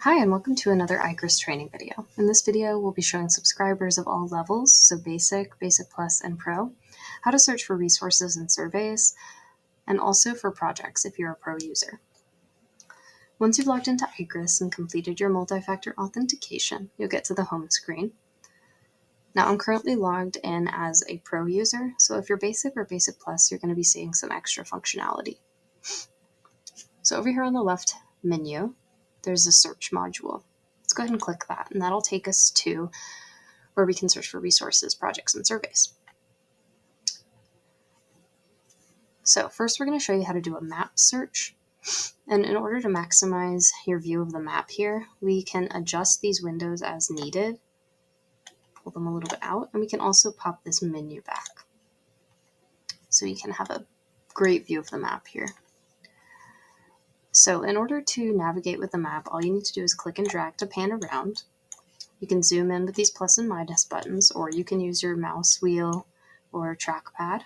Hi, and welcome to another ICRIS training video. In this video, we'll be showing subscribers of all levels, so Basic, Basic Plus, and Pro, how to search for resources and surveys, and also for projects if you're a Pro user. Once you've logged into ICRIS and completed your multi-factor authentication, you'll get to the home screen. Now, I'm currently logged in as a Pro user, so if you're Basic or Basic Plus, you're going to be seeing some extra functionality. So over here on the left menu, there's a search module. Let's go ahead and click that, and that'll take us to where we can search for resources, projects, and surveys. So first, we're going to show you how to do a map search. And in order to maximize your view of the map here, we can adjust these windows as needed, pull them a little bit out, and we can also pop this menu back. So you can have a great view of the map here. So in order to navigate with the map, all you need to do is click and drag to pan around. You can zoom in with these plus and minus buttons, or you can use your mouse wheel or trackpad.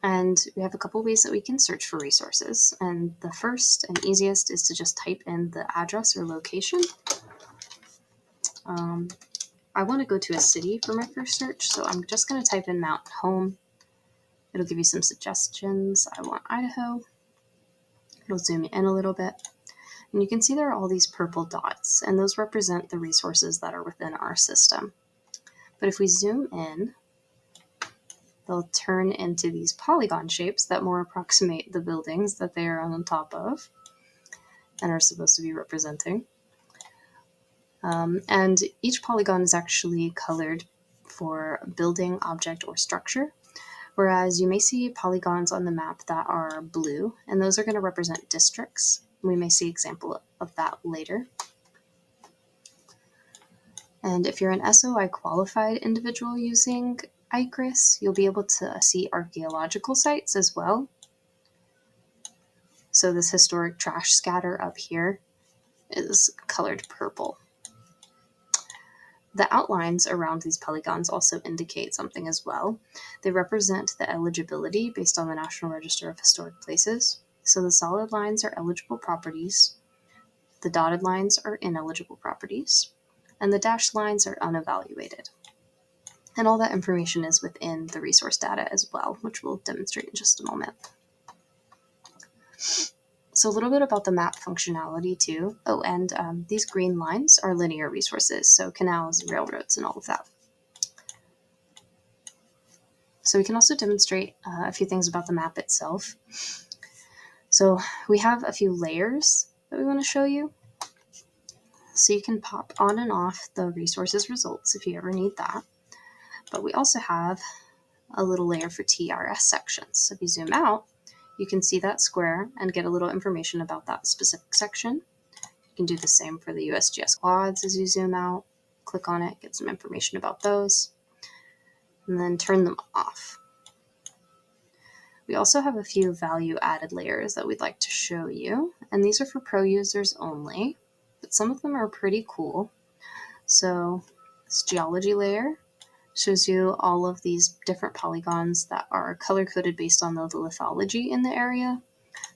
And we have a couple ways that we can search for resources. And the first and easiest is to just type in the address or location. I want to go to a city for my first search, so I'm just going to type in Mountain Home. It'll give you some suggestions. I want Idaho. It'll zoom in a little bit. And you can see there are all these purple dots, and those represent the resources that are within our system. But if we zoom in, they'll turn into these polygon shapes that more approximate the buildings that they are on top of and are supposed to be representing. And each polygon is actually colored for building, object, or structure, whereas you may see polygons on the map that are blue, and those are going to represent districts. We may see an example of that later. And if you're an SOI qualified individual using ICRIS, you'll be able to see archaeological sites as well. So this historic trash scatter up here is colored purple. The outlines around these polygons also indicate something as well. They represent the eligibility based on the National Register of Historic Places. So the solid lines are eligible properties, the dotted lines are ineligible properties, and the dashed lines are unevaluated. And all that information is within the resource data as well, which we'll demonstrate in just a moment. So a little bit about the map functionality too. Oh, and these green lines are linear resources, so canals, railroads, and all of that. So we can also demonstrate a few things about the map itself. So we have a few layers that we want to show you. So you can pop on and off the resources results if you ever need that. But we also have a little layer for TRS sections. So if you zoom out, you can see that square and get a little information about that specific section. You can do the same for the USGS quads as you zoom out. Click on it, get some information about those, and then turn them off. We also have a few value-added layers that we'd like to show you, and these are for Pro users only, but some of them are pretty cool. So this geology layer shows you all of these different polygons that are color-coded based on the lithology in the area.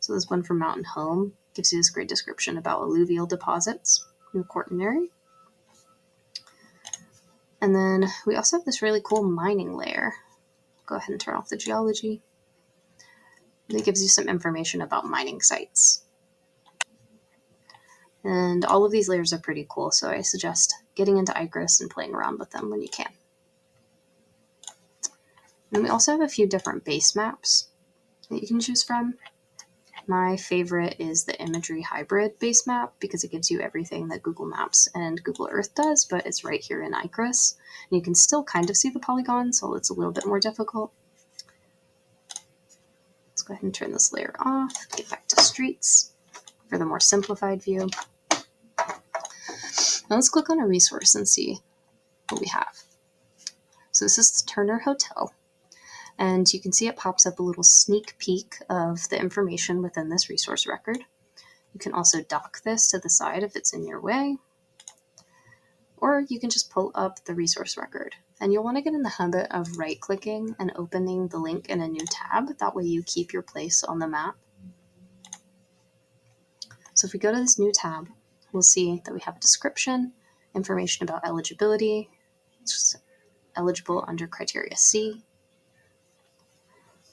So this one from Mountain Home gives you this great description about alluvial deposits in the Quaternary. And then we also have this really cool mining layer. Go ahead and turn off the geology. It gives you some information about mining sites. And all of these layers are pretty cool, so I suggest getting into ICRIS and playing around with them when you can. And we also have a few different base maps that you can choose from. My favorite is the imagery hybrid base map because it gives you everything that Google Maps and Google Earth does, but it's right here in ICRIS. And you can still kind of see the polygons, so it's a little bit more difficult. Let's go ahead and turn this layer off, get back to streets for the more simplified view. Now let's click on a resource and see what we have. So this is the Turner Hotel. And you can see it pops up a little sneak peek of the information within this resource record. You can also dock this to the side if it's in your way, or you can just pull up the resource record. And you'll want to get in the habit of right-clicking and opening the link in a new tab. That way you keep your place on the map. So if we go to this new tab, we'll see that we have a description, information about eligibility, it's eligible under criteria C.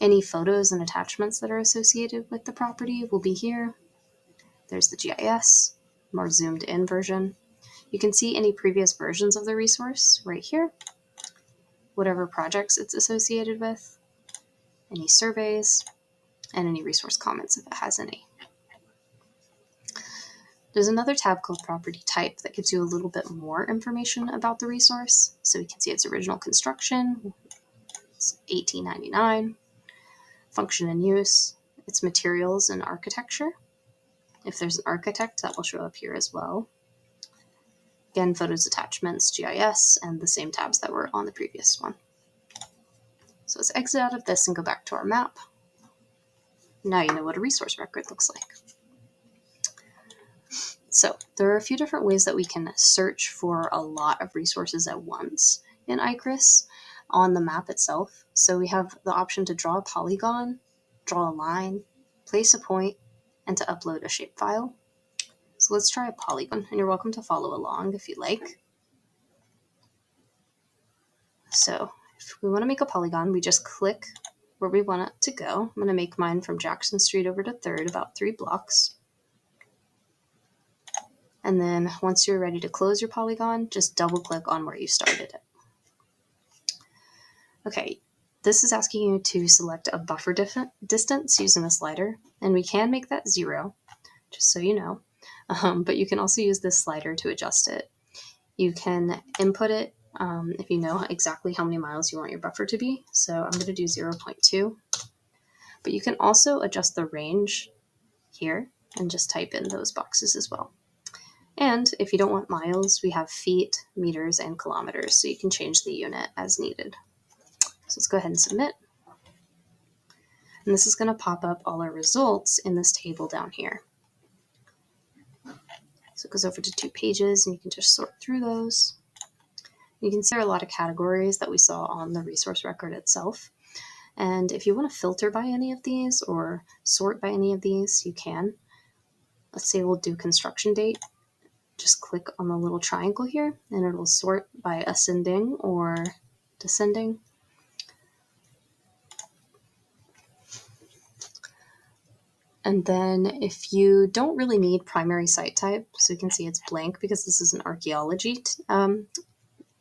Any photos and attachments that are associated with the property will be here. There's the GIS, more zoomed in version. You can see any previous versions of the resource right here, whatever projects it's associated with, any surveys, and any resource comments if it has any. There's another tab called Property Type that gives you a little bit more information about the resource. So we can see its original construction, it's 1899, function and use, its materials and architecture. If there's an architect, that will show up here as well. Again, photos, attachments, GIS, and the same tabs that were on the previous one. So let's exit out of this and go back to our map. Now you know what a resource record looks like. So there are a few different ways that we can search for a lot of resources at once in ICRIS on the map itself. So we have the option to draw a polygon, draw a line, place a point, and to upload a shapefile. So let's try a polygon, and you're welcome to follow along if you like. So if we want to make a polygon, we just click where we want it to go. I'm going to make mine from Jackson Street over to 3rd, about 3 blocks. And then once you're ready to close your polygon, just double click on where you started it. Okay, this is asking you to select a buffer distance using the slider, and we can make that 0, just so you know. But you can also use this slider to adjust it. You can input it if you know exactly how many miles you want your buffer to be. So I'm going to do 0.2. But you can also adjust the range here and just type in those boxes as well. And if you don't want miles, we have feet, meters, and kilometers, so you can change the unit as needed. So let's go ahead and submit. And this is going to pop up all our results in this table down here. So it goes over to 2 pages, and you can just sort through those. You can see there are a lot of categories that we saw on the resource record itself. And if you want to filter by any of these or sort by any of these, you can. Let's say we'll do construction date. Just click on the little triangle here, and it will sort by ascending or descending. And then if you don't really need primary site type, so you can see it's blank because this is an archaeology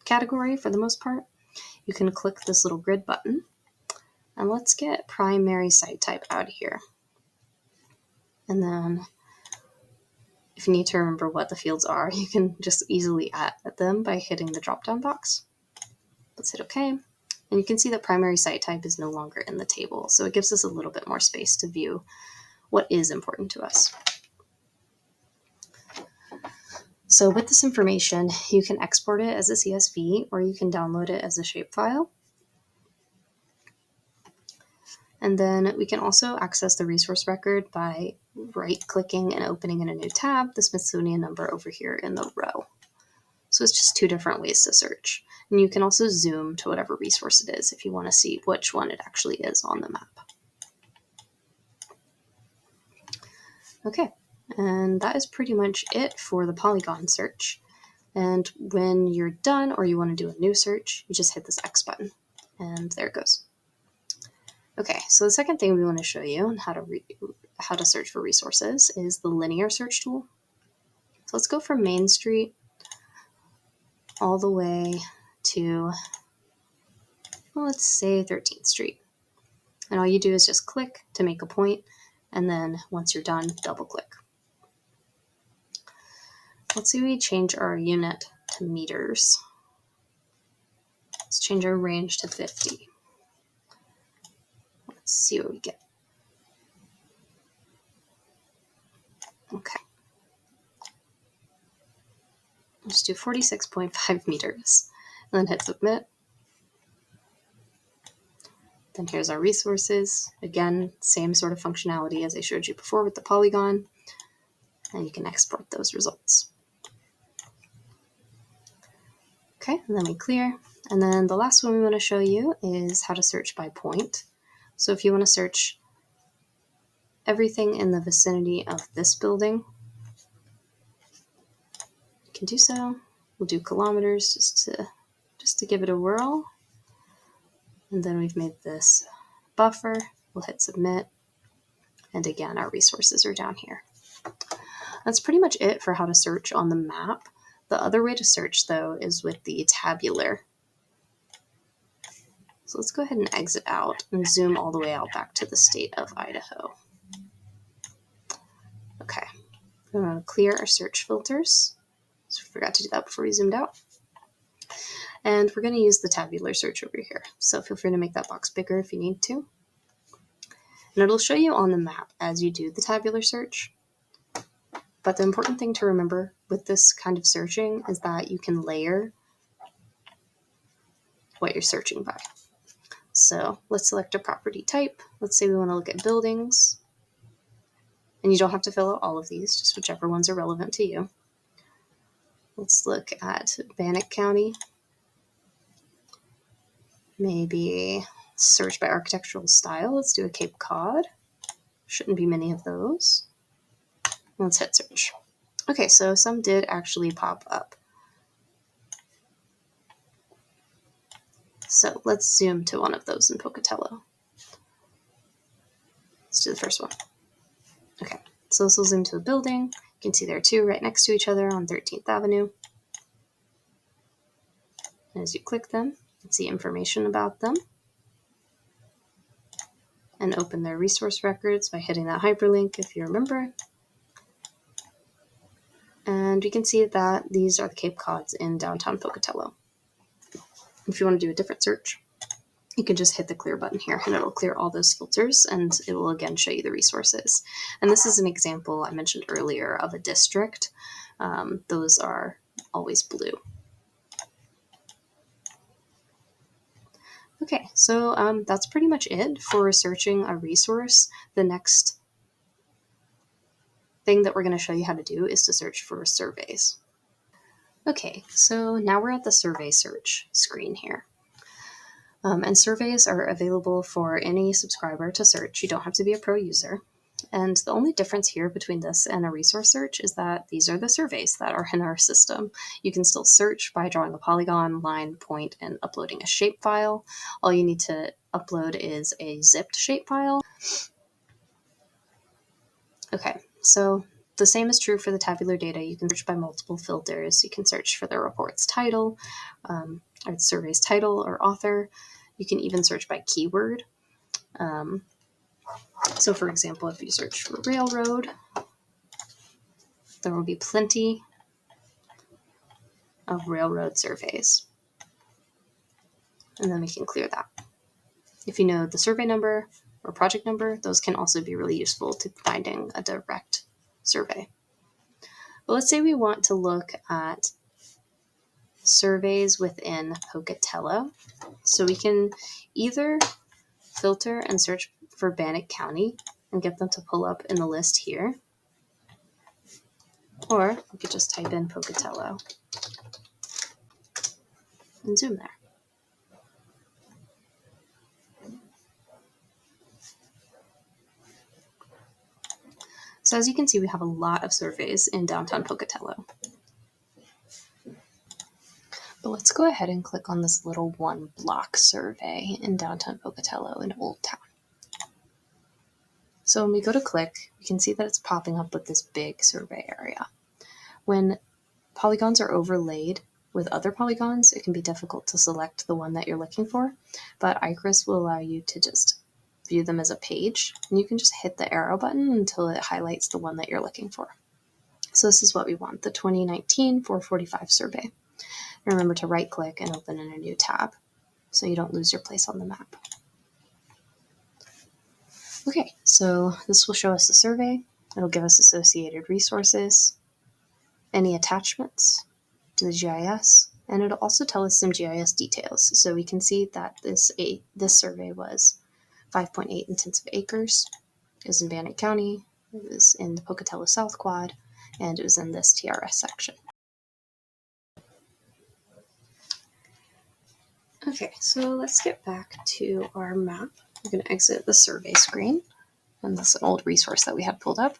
category for the most part, you can click this little grid button. And let's get primary site type out of here. And then if you need to remember what the fields are, you can just easily add them by hitting the drop-down box. Let's hit OK. And you can see that primary site type is no longer in the table. So it gives us a little bit more space to view what is important to us. So with this information, you can export it as a CSV or you can download it as a shapefile. And then we can also access the resource record by right-clicking and opening in a new tab the Smithsonian number over here in the row. So it's just 2 different ways to search. And you can also zoom to whatever resource it is if you want to see which one it actually is on the map. Okay, and that is pretty much it for the polygon search. And when you're done or you want to do a new search, you just hit this X button, and there it goes. Okay, so the second thing we want to show you on how to search for resources is the linear search tool. So let's go from Main Street all the way to, well, let's say 13th Street. And all you do is just click to make a point, and then once you're done, double click. Let's say we change our unit to meters. Let's change our range to 50. Let's see what we get. Okay. Let's do 46.5 meters and then hit submit. Then here's our resources. Again, same sort of functionality as I showed you before with the polygon, and you can export those results. Okay, and then we clear. And then the last one we want to show you is how to search by point. So if you want to search everything in the vicinity of this building, can do so. We'll do kilometers just to give it a whirl. And then we've made this buffer. We'll hit submit. And again, our resources are down here. That's pretty much it for how to search on the map. The other way to search, though, is with the tabular. So let's go ahead and exit out and zoom all the way out back to the state of Idaho. Okay, we're going to clear our search filters. So we forgot to do that before we zoomed out. And we're going to use the tabular search over here. So feel free to make that box bigger if you need to. And it'll show you on the map as you do the tabular search. But the important thing to remember with this kind of searching is that you can layer what you're searching by. So let's select a property type. Let's say we want to look at buildings. And you don't have to fill out all of these, just whichever ones are relevant to you. Let's look at Bannock County. Maybe search by architectural style. Let's do a Cape Cod. Shouldn't be many of those. Let's hit search. Okay, so some did actually pop up. So let's zoom to one of those in Pocatello. Let's do the first one. Okay, so this will zoom to a building. You can see there are two right next to each other on 13th Avenue. And as you click them, you can see information about them. And open their resource records by hitting that hyperlink if you remember. And you can see that these are the Cape Cods in downtown Pocatello. If you want to do a different search, you can just hit the clear button here and it'll clear all those filters and it will again show you the resources. And this is an example I mentioned earlier of a district. Those are always blue. Okay, so that's pretty much it for searching a resource. The next thing that we're going to show you how to do is to search for surveys. Okay, so now we're at the survey search screen here. And surveys are available for any subscriber to search. You don't have to be a pro user. And the only difference here between this and a resource search is that these are the surveys that are in our system. You can still search by drawing a polygon, line, point, and uploading a shapefile. All you need to upload is a zipped shapefile. Okay, so the same is true for the tabular data. You can search by multiple filters. You can search for the report's title, or the survey's title or author. You can even search by keyword. So for example, if you search for railroad, there will be plenty of railroad surveys. And then we can clear that. If you know the survey number or project number, those can also be really useful to finding a direct survey. But let's say we want to look at surveys within Pocatello. So we can either filter and search for Bannock County and get them to pull up in the list here. Or we could just type in Pocatello and zoom there. So as you can see, we have a lot of surveys in downtown Pocatello. But let's go ahead and click on this little one block survey in downtown Pocatello in Old Town. So when we go to click, we can see that it's popping up with this big survey area. When polygons are overlaid with other polygons, it can be difficult to select the one that you're looking for, but ICRIS will allow you to just view them as a page, and you can just hit the arrow button until it highlights the one that you're looking for. So this is what we want, the 2019 445 survey. Remember to right click and open in a new tab so you don't lose your place on the map. Okay, so this will show us the survey. It'll give us associated resources, any attachments to the GIS, and it'll also tell us some GIS details. So we can see that this survey was 5.8 intensive acres. It was in Bannock County, it was in the Pocatello South Quad, and it was in this TRS section. Okay, so let's get back to our map. We're going to exit the survey screen, and that's an old resource that we had pulled up.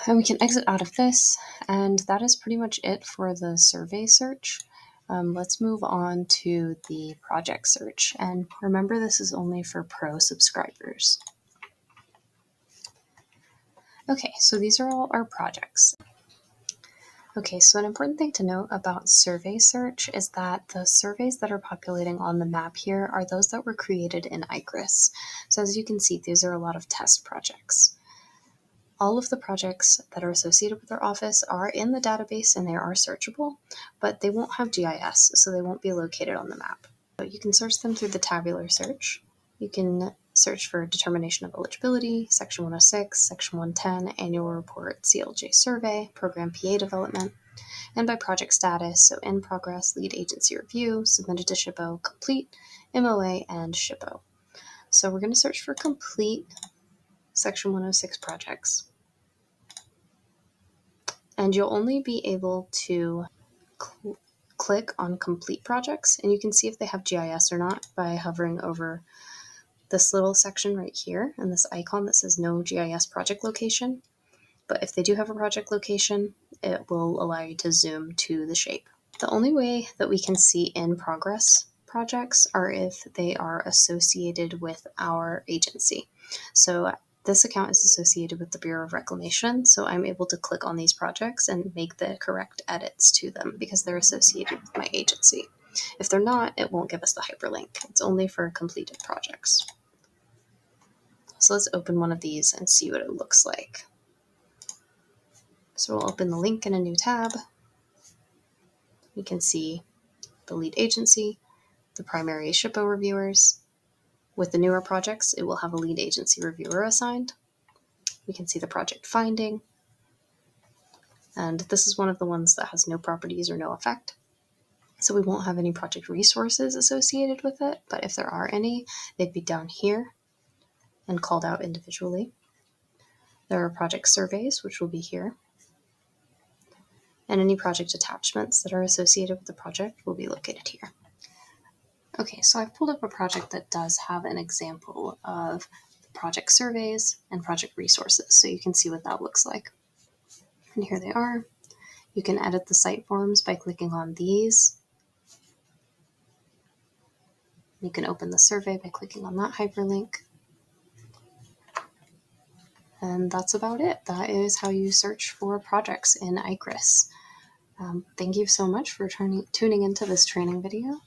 And we can exit out of this, and that is pretty much it for the survey search. Let's move on to the project search. And remember, this is only for pro subscribers. Okay, so these are all our projects. Okay, so an important thing to note about survey search is that the surveys that are populating on the map here are those that were created in ICRIS. So as you can see, these are a lot of test projects. All of the projects that are associated with our office are in the database and they are searchable, but they won't have GIS, so they won't be located on the map. So you can search them through the tabular search. You can search for determination of eligibility, Section 106, Section 110, Annual Report, CLJ Survey, Program PA Development, and by project status, so in progress, lead agency review, submitted to SHPO, complete, MOA, and SHPO. So we're going to search for complete Section 106 projects. And you'll only be able to click on complete projects, and you can see if they have GIS or not by hovering over this little section right here and this icon that says no GIS project location. But if they do have a project location, it will allow you to zoom to the shape. The only way that we can see in progress projects are if they are associated with our agency. So this account is associated with the Bureau of Reclamation, so I'm able to click on these projects and make the correct edits to them because they're associated with my agency. If they're not, it won't give us the hyperlink. It's only for completed projects. So let's open one of these and see what it looks like. So we'll open the link in a new tab. We can see the lead agency, the primary SHPO reviewers. With the newer projects, it will have a lead agency reviewer assigned. We can see the project finding. And this is one of the ones that has no properties or no effect. So we won't have any project resources associated with it, but if there are any, they'd be down here and called out individually. There are project surveys, which will be here. And any project attachments that are associated with the project will be located here. Okay, so I've pulled up a project that does have an example of project surveys and project resources, so you can see what that looks like. And here they are. You can edit the site forms by clicking on these. You can open the survey by clicking on that hyperlink. And that's about it. That is how you search for projects in ICRIS. Thank you so much for tuning into this training video.